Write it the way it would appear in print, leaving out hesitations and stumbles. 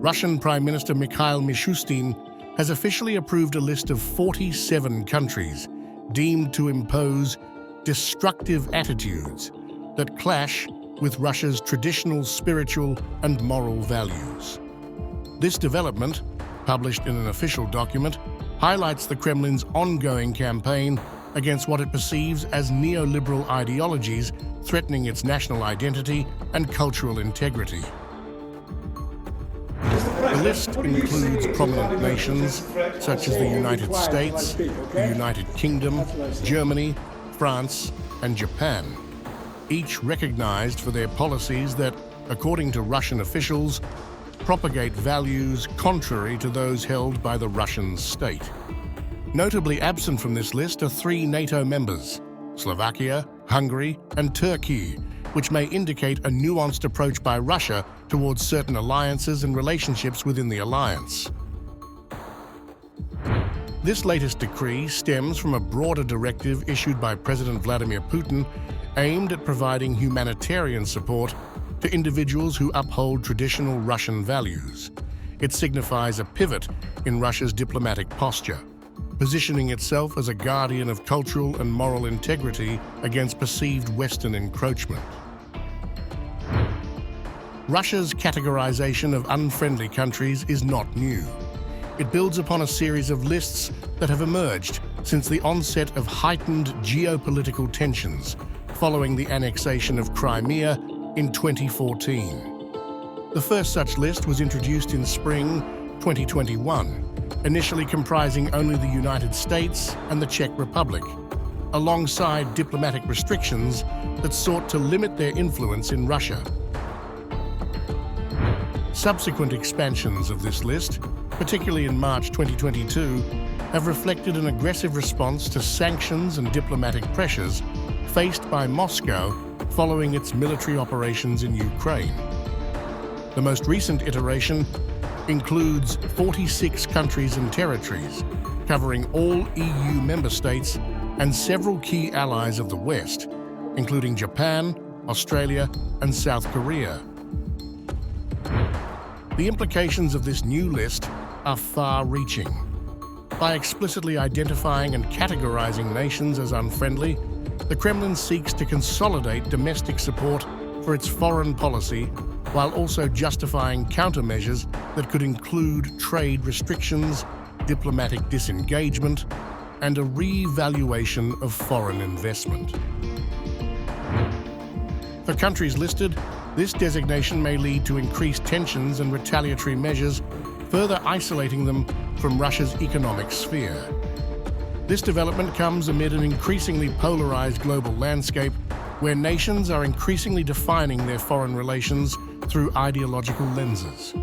Russian Prime Minister Mikhail Mishustin has officially approved a list of 47 countries deemed to impose destructive attitudes that clash with Russia's traditional spiritual and moral values. This development, published in an official document, highlights the Kremlin's ongoing campaign against what it perceives as neoliberal ideologies threatening its national identity and cultural integrity. The list includes prominent nations such as the United States, the United Kingdom, Germany, France, and Japan, each recognized for their policies that, according to Russian officials, propagate values contrary to those held by the Russian state. Notably absent from this list are 3 NATO members, Slovakia, Hungary, and Türkiye, which may indicate a nuanced approach by Russia towards certain alliances and relationships within the alliance. This latest decree stems from a broader directive issued by President Vladimir Putin aimed at providing humanitarian support to individuals who uphold traditional Russian values. It signifies a pivot in Russia's diplomatic posture, positioning itself as a guardian of cultural and moral integrity against perceived Western encroachment. Russia's categorization of unfriendly countries is not new. It builds upon a series of lists that have emerged since the onset of heightened geopolitical tensions following the annexation of Crimea in 2014. The first such list was introduced in spring 2021, initially comprising only the United States and the Czech Republic, alongside diplomatic restrictions that sought to limit their influence in Russia. Subsequent expansions of this list, particularly in March 2022, have reflected an aggressive response to sanctions and diplomatic pressures faced by Moscow following its military operations in Ukraine. The most recent iteration includes 46 countries and territories, covering all EU member states and several key allies of the West, including Japan, Australia, and South Korea. The implications of this new list are far-reaching. By explicitly identifying and categorizing nations as unfriendly, the Kremlin seeks to consolidate domestic support for its foreign policy while also justifying countermeasures that could include trade restrictions, diplomatic disengagement, and a re-evaluation of foreign investment. For countries listed, this designation may lead to increased tensions and retaliatory measures, further isolating them from Russia's economic sphere. This development comes amid an increasingly polarized global landscape where nations are increasingly defining their foreign relations through ideological lenses.